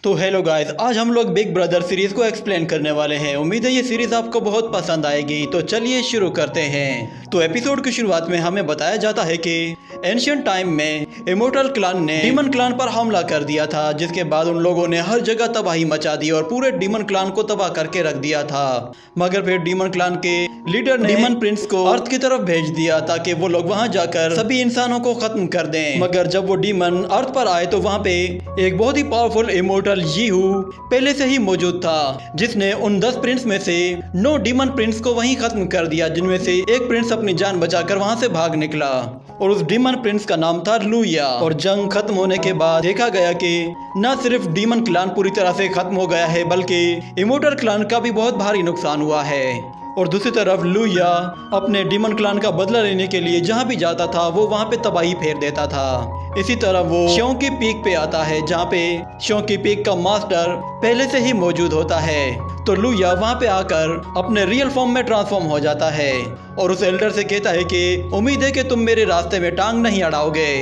तो hello guys, आज हम लोग बिग ब्रदर सीरीज को एक्सप्लेन करने वाले हैं। उम्मीद है ये सीरीज आपको बहुत पसंद आएगी। तो चलिए शुरू करते हैं। तो एपिसोड की शुरुआत में हमें बताया जाता है कि एंशिएंट टाइम में इमोर्टल क्लान ने डीमन क्लान पर हमला कर दिया था, जिसके बाद उन लोगों ने हर जगह तबाही मचा दी और पूरे डीमन क्लान को तबाह करके रख दिया था। मगर फिर डीमन क्लान के लीडर ने डीमन प्रिंस को अर्थ की तरफ भेज दिया ताकि वो लोग वहां जाकर सभी इंसानों को खत्म कर दें। मगर जब वो डीमन अर्थ पर आए तो वहां पे एक बहुत ही पावरफुल इमोर्टल यीहू पहले से ही मौजूद था, जिसने उन 10 प्रिंस में से 9 डीमन प्रिंस को वहीं खत्म कर दिया, जिनमें से एक प्रिंस अपनी जान बचाकर वहां से भाग निकला और उस डीमन प्रिंस का नाम था लुया। और जंग खत्म होने के बाद देखा गया कि न सिर्फ डीमन क्लान पूरी तरह से खत्म हो गया है, बल्कि इमोर्टल क्लान का भी बहुत भारी नुकसान हुआ है। और दूसरी तरफ लुया अपने डीमन क्लान का बदला लेने के लिए जहां भी जाता था वो वहां पे तबाही फेर देता था। इसी तरह वो शोंकी पीक पे आता है, जहाँ पे शोंकी पीक का मास्टर पहले से ही मौजूद होता है। तो लुया वहां पे आकर अपने रियल फॉर्म में ट्रांसफॉर्म हो जाता है और उस एल्डर से कहता है कि उम्मीद है कि तुम मेरे रास्ते में टांग नहीं अड़ाओगे।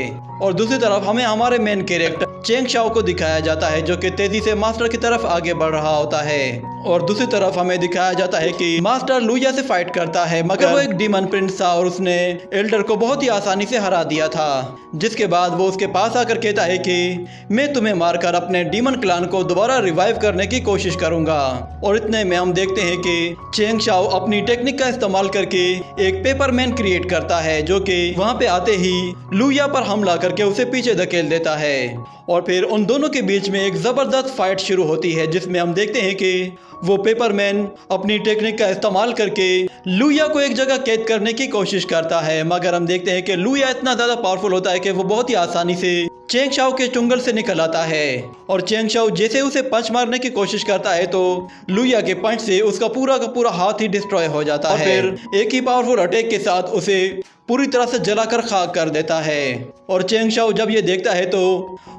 और दूसरी तरफ हमें हमारे मेन कैरेक्टर चेंग शाओ को दिखाया जाता है, जो कि तेजी से मास्टर की तरफ आगे बढ़ रहा होता है। और दूसरी तरफ हमें दिखाया जाता है कि मास्टर लुया से फाइट करता है, मगर वो एक डीमन प्रिंस था और उसने एल्डर को बहुत ही आसानी से हरा दिया था। जिसके बाद वो उसके पास आकर कहता है कि मैं तुम्हें मारकर अपने डीमन क्लान को दोबारा रिवाइव करने की कोशिश करूंगा। और इतने में हम देखते हैं कि चेंग शाओ अपनी टेक्निक का इस्तेमाल करके एक पेपरमैन क्रिएट करता है, जो कि वहां पे आते ही लुया पर हमला करके उसे पीछे धकेल देता है। और फिर उन दोनों के बीच में एक जबरदस्त फाइट शुरू होती है, जिसमें हम देखते हैं कि वो पेपरमैन अपनी टेक्निक का इस्तेमाल करके लुया को एक जगह कैद करने की कोशिश करता है। मगर हम देखते हैं कि लुया इतना ज्यादा पावरफुल होता है कि वो बहुत ही आसानी से चेंग शाओ के चुंगल से निकल आता है। और चेंग शाओ जैसे उसे पंच मारने की कोशिश करता है तो लुया के पंच से उसका पूरा का पूरा हाथ ही डिस्ट्रॉय हो जाता है। फिर एक ही पावरफुल अटैक के साथ उसे पूरी तरह से जलाकर खाक कर देता है। और चेंग शाओ जब ये देखता है तो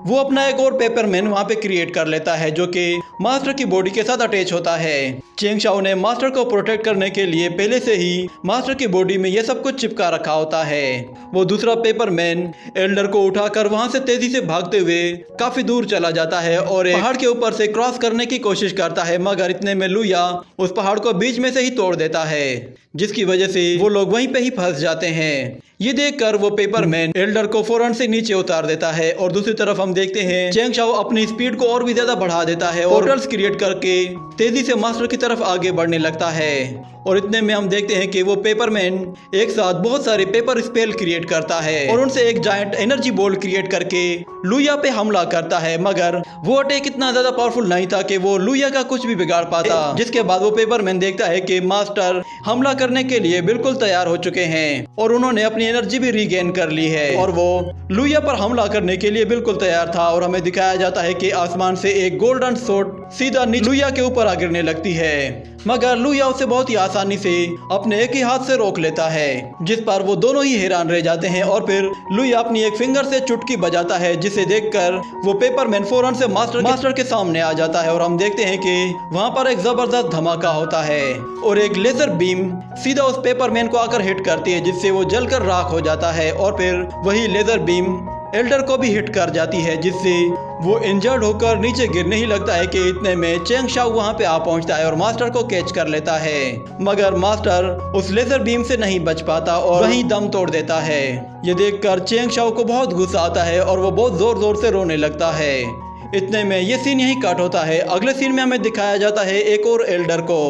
वो अपना एक और पेपरमैन वहां पे क्रिएट कर लेता है, जो कि मास्टर की बॉडी के साथ अटैच होता है। चेंग शाओ ने मास्टर को प्रोटेक्ट करने के लिए पहले से ही मास्टर की बॉडी में ये सब कुछ चिपका रखा होता है। वो दूसरा पेपरमैन एल्डर को उठाकर वहां से तेजी से भागते हुए काफी दूर चला जाता है और पहाड़ के ऊपर से क्रॉस करने की कोशिश करता है, मगर इतने में लुया उस पहाड़ को बीच में से ही तोड़ देता है, जिसकी वजह से वो लोग वहीं पे ही फंस जाते हैं। ये देखकर वो पेपरमैन एल्डर को फौरन से नीचे उतार देता है। और दूसरी तरफ हम देखते हैं चेंग शाओ अपनी स्पीड को और भी ज्यादा बढ़ा देता है और पोर्टल्स क्रिएट करके तेजी से मास्टर की तरफ आगे बढ़ने लगता है। और इतने में हम देखते हैं कि वो पेपरमैन एक साथ बहुत सारे पेपर स्पेल क्रिएट करता है और उनसे एक जायंट एनर्जी बॉल क्रिएट करके लुया पे हमला करता है। मगर वो अटैक इतना ज्यादा पावरफुल नहीं था कि वो लुया का कुछ भी बिगाड़ पाता। जिसके बाद वो पेपरमैन देखता है कि मास्टर हमला करने के लिए बिल्कुल तैयार हो चुके हैं और उन्होंने अपनी एनर्जी भी रीगेन कर ली है और वो लुया पर हमला करने के लिए बिल्कुल तैयार था। और हमें दिखाया जाता है कि आसमान से एक गोल्डन शॉट सीधा लुया के ऊपर आ गिरने लगती है, मगर लुया उसे बहुत ही आसानी से अपने एक ही हाथ से रोक लेता है, जिस पर वो दोनों ही हैरान रह जाते हैं। और फिर लुया अपनी एक फिंगर से चुटकी बजाता है, जिसे देखकर वो पेपरमैन फौरन से मास्टर के सामने आ जाता है। और हम देखते हैं कि वहां पर एक जबरदस्त धमाका होता है और एक लेजर बीम सीधा उस पेपरमैन को आकर हिट करती है, जिससे वो जलकर राख हो जाता है। और फिर वही लेजर बीम एल्डर को भी हिट कर जाती है, जिससे वो इंजर्ड होकर नीचे गिरने ही लगता है कि इतने में चेंग शाओ वहां पे आ पहुंचता है और मास्टर को कैच कर लेता है। मगर मास्टर उस लेजर बीम से नहीं बच पाता और वहीं दम तोड़ देता है। ये देखकर चेंग शाओ को बहुत गुस्सा आता है और वो बहुत जोर जोर से रोने लगता है। इतने में ये सीन यहीं कट होता है। अगले सीन में हमें दिखाया जाता है एक और एल्डर को।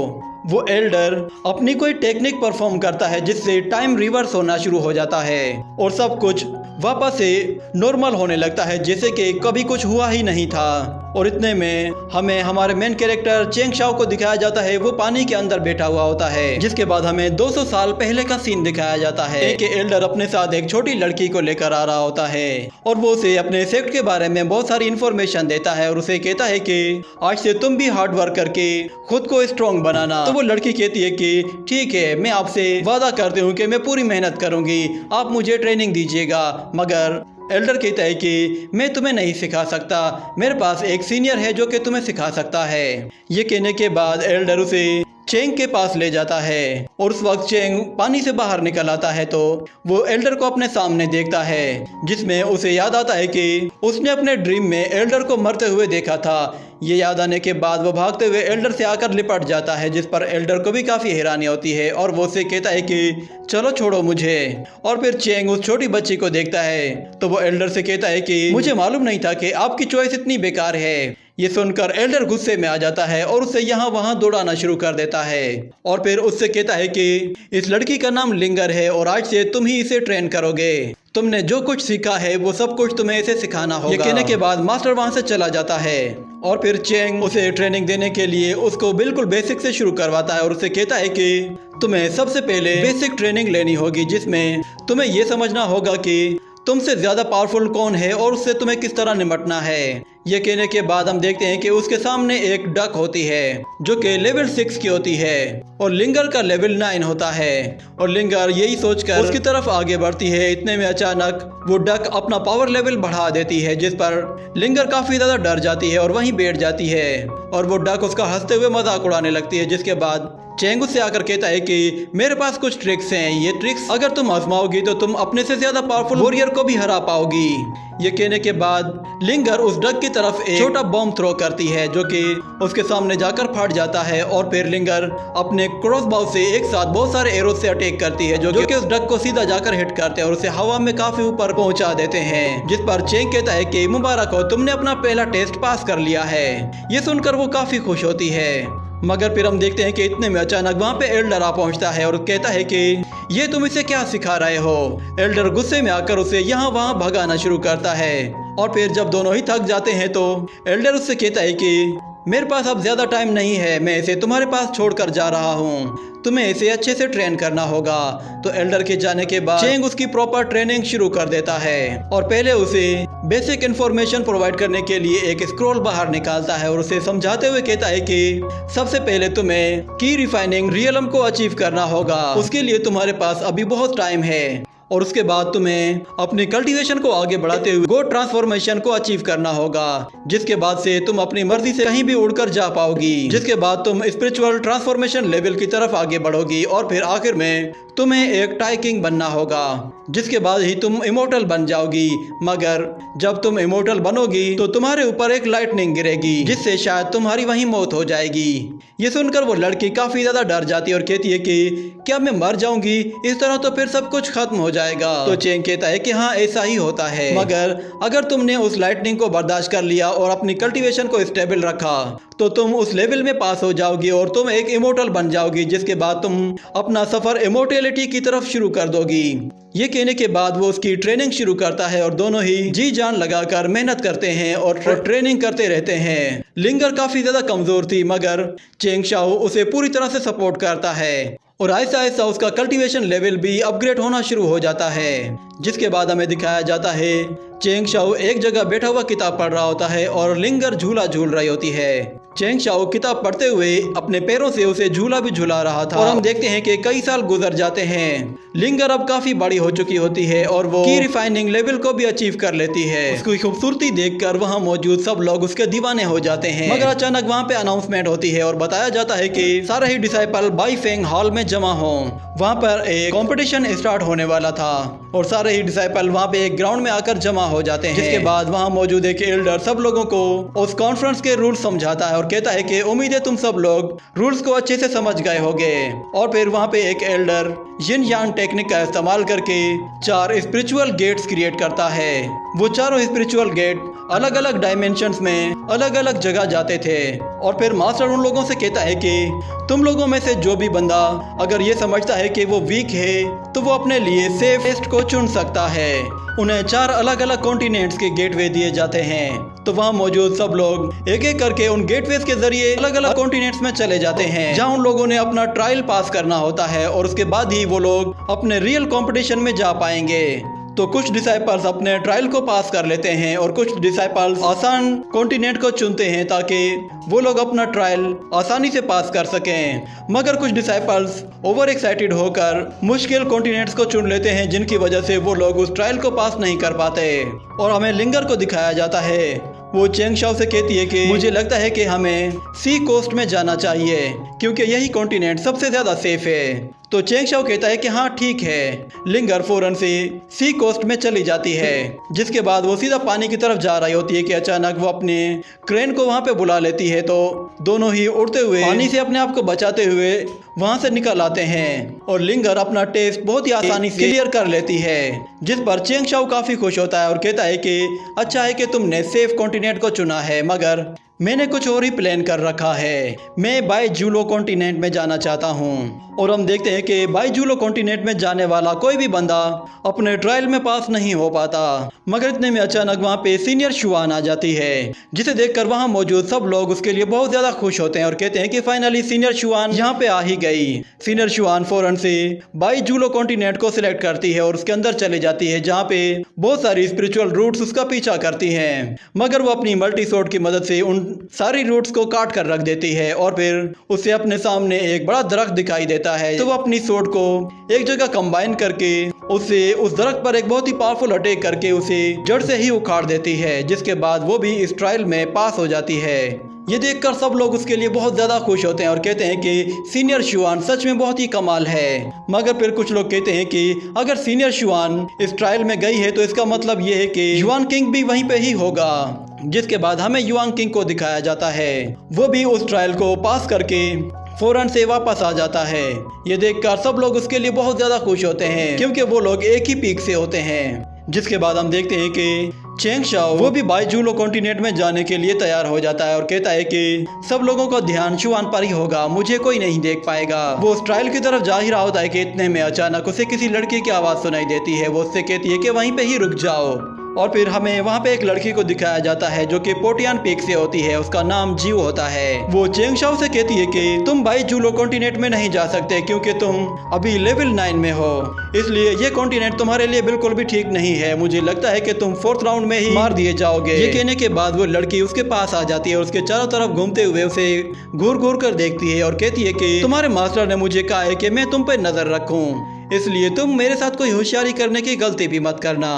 वो एल्डर अपनी कोई टेक्निक परफॉर्म करता है, जिससे टाइम रिवर्स होना शुरू हो जाता है और सब कुछ वापस से नॉर्मल होने लगता है, जैसे कि कभी कुछ हुआ ही नहीं था। और इतने में हमें हमारे मेन कैरेक्टर चेंग शाओ को दिखाया जाता है। वो पानी के अंदर बैठा हुआ होता है, जिसके बाद हमें 200 साल पहले का सीन दिखाया जाता है कि एल्डर अपने साथ एक छोटी लड़की को लेकर आ रहा होता है और वो उसे अपने सेक्ट के बारे में बहुत सारी इन्फॉर्मेशन देता है और उसे कहता है कि आज से तुम भी हार्ड वर्क करके खुद को स्ट्रॉन्ग बनाना। तो वो लड़की कहती है कि ठीक है, मैं आपसे वादा करती हूँ कि मैं पूरी मेहनत करूंगी, आप मुझे ट्रेनिंग दीजिएगा। मगर एल्डर कहता है कि मैं तुम्हें नहीं सिखा सकता, मेरे पास एक सीनियर है जो कि तुम्हें सिखा सकता है। ये कहने के बाद एल्डर उसे चेंग के पास ले जाता है और उस वक्त चेंग पानी से बाहर निकल आता है तो वो एल्डर को अपने सामने देखता है, जिसमें उसे याद आता है कि उसने अपने ड्रीम में एल्डर को मरते हुए देखा था। ये याद आने के बाद वो भागते हुए एल्डर से आकर लिपट जाता है, जिस पर एल्डर को भी काफ़ी हैरानी होती है और वो उससे कहता है कि चलो छोड़ो मुझे। और फिर चेंग उस छोटी बच्ची को देखता है तो वो एल्डर से कहता है कि मुझे मालूम नहीं था कि आपकी चॉइस इतनी बेकार है। ये सुनकर एल्डर गुस्से में आ जाता है और उसे यहाँ वहाँ दौड़ाना शुरू कर देता है और फिर उससे कहता है कि इस लड़की का नाम लिंगर है और आज से तुम ही इसे ट्रेन करोगे। तुमने जो कुछ सीखा है वो सब कुछ तुम्हें इसे सिखाना होगा। ये कहने के बाद मास्टर वहाँ से चला जाता है और फिर चेंग उसे ट्रेनिंग देने के लिए उसको बिल्कुल बेसिक से शुरू करवाता है और उसे कहता है कि तुम्हें सबसे पहले बेसिक ट्रेनिंग लेनी होगी, जिसमें तुम्हें ये समझना होगा कि तुमसे ज्यादा पावरफुल कौन है और उससे तुम्हें किस तरह निपटना है। ये कहने के बाद हम देखते हैं कि उसके सामने एक डक होती है जो कि लेवल 6 की होती है और लिंगर का लेवल 9 होता है और लिंगर यही सोचकर उसकी तरफ आगे बढ़ती है। इतने में अचानक वो डक अपना पावर लेवल बढ़ा देती है, जिस पर लिंगर काफी ज्यादा डर जाती है और वहीं बैठ जाती है और वो डक उसका हंसते हुए मजाक उड़ाने लगती है। जिसके बाद चेंग उससे आकर कहता है कि मेरे पास कुछ ट्रिक्स हैं, ये ट्रिक्स अगर तुम आजमाओगी तो तुम अपने से ज्यादा पावरफुल वॉरियर को भी हरा पाओगी। ये कहने के बाद लिंगर उस डक की तरफ एक छोटा बॉम्ब थ्रो करती है जो कि उसके सामने जाकर फट जाता है और फिर लिंगर अपने क्रॉस बाउ से एक साथ बहुत सारे एरो से अटैक करती है जो कि उस डक को सीधा जाकर हिट करते हैं और उसे हवा में काफी ऊपर पहुंचा देते हैं। जिस पर चेंग कहता है कि मुबारक हो, तुमने अपना पहला टेस्ट पास कर लिया है। ये सुनकर वो काफी खुश होती है, मगर फिर हम देखते हैं कि इतने में अचानक वहाँ पे एल्डर आ पहुँचता है और कहता है कि ये तुम इसे क्या सिखा रहे हो। एल्डर गुस्से में आकर उसे यहाँ वहाँ भगाना शुरू करता है और फिर जब दोनों ही थक जाते हैं तो एल्डर उससे कहता है कि मेरे पास अब ज्यादा टाइम नहीं है, मैं इसे तुम्हारे पास छोड़कर जा रहा हूँ, तुम्हें इसे अच्छे से ट्रेन करना होगा। तो एल्डर के जाने के बाद चेंग उसकी प्रॉपर ट्रेनिंग शुरू कर देता है और पहले उसे बेसिक इंफॉर्मेशन प्रोवाइड करने के लिए एक स्क्रॉल बाहर निकालता है और उसे समझाते हुए कहता है कि सबसे पहले तुम्हें की रिफाइनिंग रियलम को अचीव करना होगा, उसके लिए तुम्हारे पास अभी बहुत टाइम है और उसके बाद तुम्हें अपनी कल्टीवेशन को आगे बढ़ाते हुए गॉड ट्रांसफॉर्मेशन को अचीव करना होगा, जिसके बाद से तुम अपनी मर्जी से कहीं भी उड़कर जा पाओगी, जिसके बाद तुम स्पिरिचुअल ट्रांसफॉर्मेशन लेवल की तरफ आगे बढ़ोगी और फिर आखिर में तुम्हें एक टाई किंग बनना होगा, जिसके बाद ही तुम इमोर्टल बन जाओगी। मगर जब तुम इमोर्टल बनोगी तो तुम्हारे ऊपर एक लाइटनिंग गिरेगी जिससे शायद तुम्हारी वहीं मौत हो जाएगी। ये सुनकर वो लड़की काफी ज्यादा डर जाती है और कहती है कि क्या मैं मर जाऊंगी, इस तरह तो फिर सब कुछ खत्म हो जाएगा। तो चेंग कहता है कि हाँ ऐसा ही होता है, मगर अगर तुमने उस लाइटनिंग को बर्दाश्त कर लिया और अपनी कल्टीवेशन को स्टेबल रखा तो तुम उस लेवल में पास हो जाओगी और तुम एक इमोर्टल बन जाओगी, जिसके बाद तुम अपना सफर इमोर्टेलिटी की तरफ शुरू कर दोगी। ये कहने के बाद वो उसकी ट्रेनिंग शुरू करता है और दोनों ही जी जान लगाकर मेहनत करते हैं और ट्रेनिंग करते रहते हैं। लिंगर काफी ज्यादा कमजोर थी मगर चेंग शाओ उसे पूरी तरह से सपोर्ट करता है और आहिस्ता आहिस्ता उसका कल्टीवेशन लेवल भी अपग्रेड होना शुरू हो जाता है। जिसके बाद हमें दिखाया जाता है चेंग शाओ एक जगह बैठा हुआ किताब पढ़ रहा होता है और लिंगर झूला झूल रही होती है। चेंग शाओ किताब पढ़ते हुए अपने पैरों से उसे झूला भी झूला रहा था और हम देखते हैं कि कई साल गुजर जाते हैं। लिंगर अब काफी बड़ी हो चुकी होती है और वो की रिफाइनिंग लेवल को भी अचीव कर लेती है। उसकी खूबसूरती देखकर वहाँ मौजूद सब लोग उसके दीवाने हो जाते हैं। मगर अचानक वहाँ पे अनाउंसमेंट होती है और बताया जाता है कि सारे ही डिसाइपल बाईफेंग हॉल में जमा हो। वहाँ पर एक कंपटीशन स्टार्ट होने वाला था और सारे ही डिसाइपल वहाँ पे एक ग्राउंड में आकर जमा हो जाते हैं। जिसके बाद वहाँ मौजूद एक एल्डर सब लोगों को उस कॉन्फ्रेंस के रूल्स समझाता है और कहता है कि उम्मीद है तुम सब लोग रूल्स को अच्छे से समझ गए होंगे। और फिर वहाँ पे एक एल्डर यिन यांग टेक्निक का इस्तेमाल करके 4 स्पिरिचुअल गेट्स क्रिएट करता है। वो चारों स्पिरिचुअल गेट अलग अलग डायमेंशंस में अलग अलग जगह जाते थे और फिर मास्टर उन लोगों से कहता है कि तुम लोगों में से जो भी बंदा अगर ये समझता है कि वो वीक है तो वो अपने लिए सेफेस्ट को चुन सकता है। उन्हें 4 अलग अलग कॉन्टिनेंट्स के गेटवे दिए जाते हैं। तो वहाँ मौजूद सब लोग एक एक करके उन गेटवेज के जरिए अलग अलग कॉन्टिनेंट्स में चले जाते हैं जहाँ उन लोगों ने अपना ट्रायल पास करना होता है और उसके बाद ही वो लोग अपने रियल कंपटीशन में जा पाएंगे। तो कुछ डिसाइपल्स अपने ट्रायल को पास कर लेते हैं और कुछ डिसाइपल्स आसान कॉन्टिनेंट को चुनते हैं ताकि वो लोग अपना ट्रायल आसानी से पास कर सकें। मगर कुछ डिसाइपल्स ओवर एक्साइटेड होकर मुश्किल कॉन्टिनेंट्स को चुन लेते हैं जिनकी वजह से वो लोग उस ट्रायल को पास नहीं कर पाते। और हमें लिंगर को दिखाया जाता है, वो चेंग शाओ से कहती है कि मुझे लगता है कि हमें सी कोस्ट में जाना चाहिए क्योंकि यही कॉन्टिनेंट सबसे ज्यादा सेफ है। तो चेंग शाओ कहता है कि हाँ ठीक है। लिंगर फौरन से सी कोस्ट में चली जाती है, जिसके बाद वो सीधा पानी की तरफ जा रही होती है कि अचानक वो अपने क्रेन को वहां पे बुला लेती है। तो दोनों ही उड़ते हुए पानी से अपने आप को बचाते हुए वहां से निकल आते हैं और लिंगर अपना टेस्ट बहुत ही आसानी से क्लियर कर लेती है, जिस पर चेंग शाओ काफी खुश होता है और कहता है कि अच्छा है कि तुमने सेफ कॉन्टिनेंट को चुना है, मगर मैंने कुछ और ही प्लान कर रखा है। मैं बाई जूलो कॉन्टिनेंट में जाना चाहता हूँ। और हम देखते हैं कि बाई जूलो कॉन्टिनेंट में जाने वाला कोई भी बंदा अपने ट्रायल में पास नहीं हो पाता, मगर इतने में अचानक वहाँ पे सीनियर शुआन आ जाती है, जिसे देखकर वहाँ मौजूद सब लोग उसके लिए बहुत ज्यादा खुश होते हैं और कहते हैं कि फाइनली सीनियर शुआन यहाँ पे आ ही गई। सीनियर शुआन फौरन से बाई जूलो कॉन्टिनेंट को सिलेक्ट करती है और उसके अंदर चली जाती है, जहाँ पे बहुत सारी स्पिरिचुअल रूट्स उसका पीछा करती हैं, मगर वो अपनी मल्टी सोर्ड की मदद से उन सारी रूट्स को काट कर रख देती है और फिर उसे अपने सामने एक बड़ा दरख्त दिखाई देता है। तो वो अपनी सोर्ड को एक जगह कंबाइन करके उसे उस दरख्त पर एक बहुत ही पावरफुल अटैक करके उसे जड़ से ही उखाड़ देती है, जिसके बाद वो भी इस ट्रायल में पास हो जाती है। ये देखकर सब लोग उसके लिए बहुत ज्यादा खुश होते हैं और कहते हैं कि सीनियर शुआन सच में बहुत ही कमाल है। मगर फिर कुछ लोग कहते हैं कि अगर सीनियर शुआन इस ट्रायल में गई है तो इसका मतलब ये है कि युआन किंग भी वहीं पे ही होगा, जिसके बाद हमें युआन किंग को दिखाया जाता है। वो भी उस ट्रायल को पास करके फौरन से वापस आ जाता है। ये देखकर सब लोग उसके लिए बहुत ज्यादा खुश होते हैं, क्योंकि वो लोग एक ही पीक से होते हैं। जिसके बाद हम देखते हैं कि चेंग शाओ वो भी बाई जूलो कॉन्टिनेंट में जाने के लिए तैयार हो जाता है और कहता है कि सब लोगों का ध्यान शुआन पर ही होगा, मुझे कोई नहीं देख पाएगा। वो उस ट्रायल की तरफ जा ही रहा होता है कि इतने में अचानक उसे किसी लड़की की आवाज़ सुनाई देती है। वो उससे कहती है कि वहीं पे ही रुक जाओ और फिर हमें वहाँ पे एक लड़की को दिखाया जाता है जो कि पोटियान पीक से होती है। उसका नाम जीव होता है। वो चेंग शाओ से कहती है कि तुम बाई जूलो कॉन्टिनेंट में नहीं जा सकते क्योंकि तुम अभी लेवल 9 में हो, इसलिए ये कॉन्टिनेंट तुम्हारे लिए बिल्कुल भी ठीक नहीं है। मुझे लगता है कि तुम 4th राउंड में ही मार दिए जाओगे। ये कहने के बाद वो लड़की उसके पास आ जाती है और उसके चारों तरफ घूमते हुए उसे घूर घूर कर देखती है और कहती है कि तुम्हारे मास्टर ने मुझे कहा है कि मैं तुम पे नजर रखूं, इसलिए तुम मेरे साथ कोई होशियारी करने की गलती भी मत करना।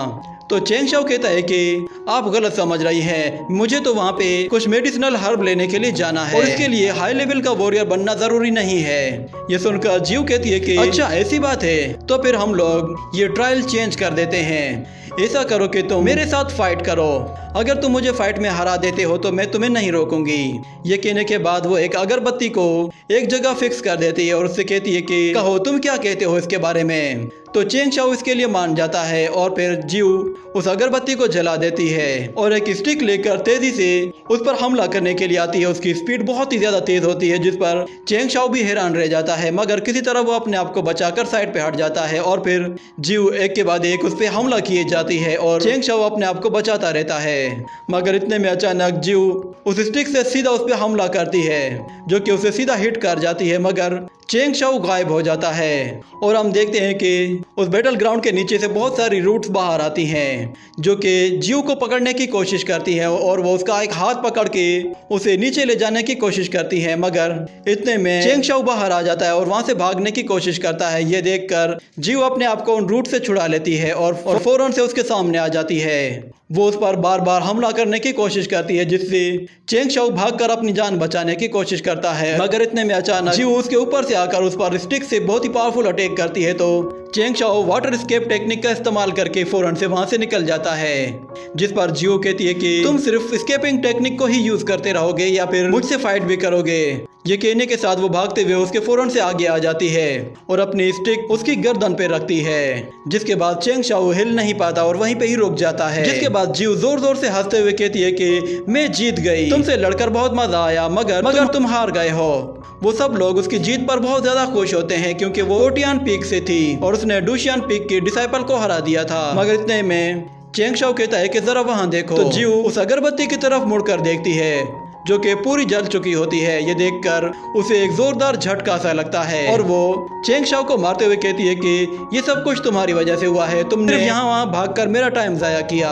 तो चेंग शाओ कहता है कि आप गलत समझ रही हैं, मुझे तो वहाँ पे कुछ मेडिसिनल हर्ब लेने के लिए जाना है और इसके लिए हाई लेवल का वॉरियर बनना जरूरी नहीं है। ये सुनकर जीव कहती है कि अच्छा ऐसी बात है, तो फिर हम लोग ये ट्रायल चेंज कर देते हैं। ऐसा करो कि तुम मेरे साथ फाइट करो, अगर तुम मुझे फाइट में हरा देते हो तो मैं तुम्हें नहीं रोकूंगी। ये कहने के बाद वो एक अगरबत्ती को एक जगह फिक्स कर देती है और उससे कहती है कि कहो तुम क्या कहते हो इसके बारे में। तो चेंग शाओ इसके लिए मान जाता है और फिर जीव उस अगरबत्ती को जला देती है और एक स्टिक लेकर तेजी से उस पर हमला करने के लिए आती है। उसकी स्पीड बहुत ही ज्यादा तेज होती है, जिस पर चेंग शाओ भी हैरान रह जाता है, मगर किसी तरह वो अपने आप को बचाकर साइड पे हट जाता है और फिर जीव एक के बाद एक उस पर हमला किए जाती है और चेंग शाओ अपने आप को बचाता रहता है। मगर इतने में अचानक जीव उस स्टिक से सीधा उस पर हमला करती है, जो कि उसे सीधा हिट कर जाती है, मगर चेंग शाओ गायब हो जाता है। और हम देखते हैं कि उस बैटल ग्राउंड के नीचे से बहुत सारी रूट्स बाहर आती हैं, जो कि जीव को पकड़ने की कोशिश करती हैं और वो उसका एक हाथ पकड़ के उसे नीचे ले जाने की कोशिश करती हैं, मगर इतने में चेंग शाओ बाहर आ जाता है और वहां से भागने की कोशिश करता है। ये देखकर जीव अपने आप को उन रूट से छुड़ा लेती है और फौरन से उसके सामने आ जाती है। वो उस पर बार बार हमला करने की कोशिश करती है, जिससे चेंग शाओ भागकर अपनी जान बचाने की कोशिश करता है, मगर इतने में अचानक जीव उसके ऊपर से आकर उस पर स्टिक से बहुत ही पावरफुल अटैक करती है। तो Cheng Shao water escape technique का इस्तेमाल करके फौरन से वहां से निकल जाता है, जिस पर जियो कहती है कि तुम सिर्फ एस्केपिंग टेक्निक को ही यूज करते रहोगे या फिर मुझसे फाइट भी करोगे। ये कहने के साथ वो भागते हुए उसके फौरन से आगे आ जाती है और अपनी स्टिक उसकी गर्दन पे रखती है, जिसके बाद चेंग शाओ हिल नहीं पाता और वहीं पे ही रुक जाता है। जिसके बाद जीव जोर जोर से हंसते हुए कहती है कि मैं जीत गई, तुमसे लड़कर बहुत मजा आया, मगर तुम हार गए हो। वो सब लोग उसकी जीत पर बहुत ज्यादा खुश होते हैं क्योंकि वो ओटियान पीक से थी और उसने डूशियान पीक के डिसाइपल को हरा दिया था। मगर इतने में चेंग शाओ कहता है कि जरा वहां देखो। तो जीव उस अगरबत्ती की तरफ मुड़कर देखती है, जो कि पूरी जल चुकी होती है। ये देखकर उसे एक जोरदार झटका सा लगता है और वो चेंग शाओ को मारते हुए कहती है कि ये सब कुछ तुम्हारी वजह से हुआ है, तुमने यहाँ वहाँ भागकर मेरा टाइम जाया किया।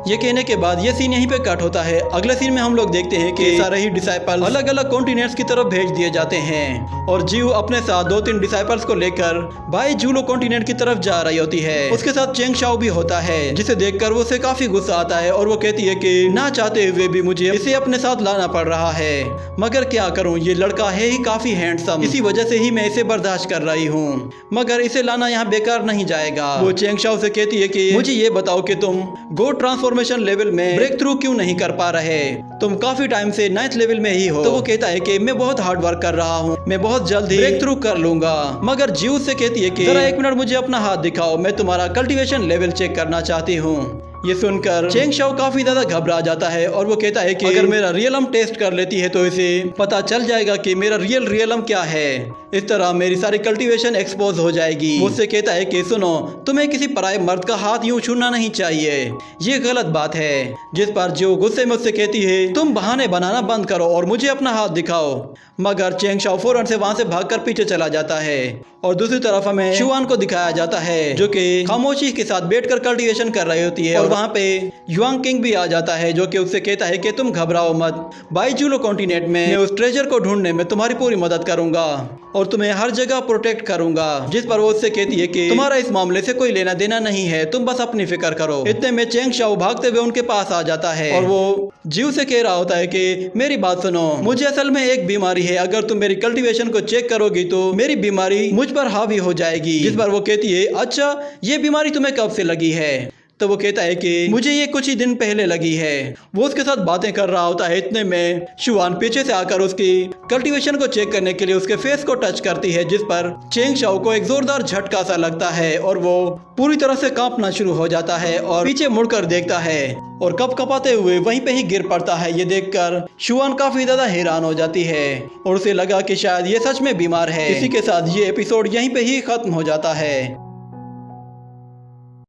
ये कहने के बाद ये सीन यहीं पे कट होता है। अगले सीन में हम लोग देखते हैं कि सारे ही डिसाइपल अलग अलग कॉन्टिनेंट्स की तरफ भेज दिए जाते हैं और जीव अपने साथ 2-3 डिसाइपल्स को लेकर बाई जूलो कॉन्टिनेंट की तरफ जा रही होती है। उसके साथ चेंग शाओ भी होता है, जिसे देखकर वो उसे काफी गुस्सा आता है और वो कहती है कि ना चाहते हुए भी मुझे इसे अपने साथ लाना पड़ रहा है, मगर क्या करूं, ये लड़का है ही काफी हैंडसम, इसी वजह से ही मैं इसे बर्दाश्त कर रही हूँ, मगर इसे लाना यहाँ बेकार नहीं जाएगा। वो चेंग शाओ से कहती है कि मुझे ये बताओ कि तुम गोड ट्रांसफॉर्मेशन लेवल में ब्रेक थ्रू क्यों नहीं कर पा रहे, तुम काफी टाइम से 9th लेवल में ही हो। तो वो कहता है कि मैं बहुत हार्ड वर्क कर रहा हूँ, मैं बहुत जल्द ही ब्रेक थ्रू कर लूंगा। मगर जीव से कहती है कि जरा 1 मिनट मुझे अपना हाथ दिखाओ, मैं तुम्हारा कल्टीवेशन लेवल चेक करना चाहती हूँ। ये सुनकर चेंग शाओ काफी ज्यादा घबरा जाता है और वो कहता है कि अगर मेरा रियलम टेस्ट कर लेती है तो इसे पता चल जाएगा कि मेरा रियलम क्या है, इस तरह मेरी सारी कल्टीवेशन एक्सपोज हो जाएगी। मुझसे कहता है कि सुनो, तुम्हें किसी पराये मर्द का हाथ यूं छूना नहीं चाहिए, ये गलत बात है। जिस पर जो गुस्से में उससे कहती है तुम बहाने बनाना बंद करो और मुझे अपना हाथ दिखाओ। मगर चेंग शाओ फौरन से वहां से भागकर पीछे चला जाता है और दूसरी तरफ हमें शुआन को दिखाया जाता है जो कि खामोशी के साथ बैठकर कल्टीवेशन कर रही होती है और वहां पे युआंग किंग भी आ जाता है जो कि उससे कहता है कि तुम घबराओ मत, बाई जूलो कॉन्टिनेंट में मैं उस ट्रेजर को ढूंढने में तुम्हारी पूरी मदद करूंगा और तुम्हें हर जगह प्रोटेक्ट करूंगा। जिस पर वो उससे कहती है कि तुम्हारा इस मामले से कोई लेना देना नहीं है, तुम बस अपनी फिक्र करो। इतने में चेंग शाओ भागते हुए उनके पास आ जाता है और वो जीव से कह रहा होता है कि मेरी बात सुनो, मुझे असल में एक बीमारी है, अगर तुम मेरी कल्टीवेशन को चेक करोगी तो मेरी बीमारी मुझ पर हावी हो जाएगी। जिस पर वो कहती है अच्छा, ये बीमारी तुम्हें कब से लगी है? तो वो कहता है कि मुझे ये कुछ ही दिन पहले लगी है। वो उसके साथ बातें कर रहा होता है, इतने में शुआन पीछे से आकर उसकी कल्टीवेशन को चेक करने के लिए उसके फेस को टच करती है, जिस पर चेंग शाओ को एक जोरदार झटका सा लगता है और वो पूरी तरह से कांपना शुरू हो जाता है और पीछे मुड़कर देखता है और कपकपाते हुए वहीं पे ही गिर पड़ता है। ये देखकर शुआन काफी ज्यादा हैरान हो जाती है और उसे लगा कि शायद ये सच में बीमार है। इसी के साथ ये एपिसोड यहीं पे ही खत्म हो जाता है।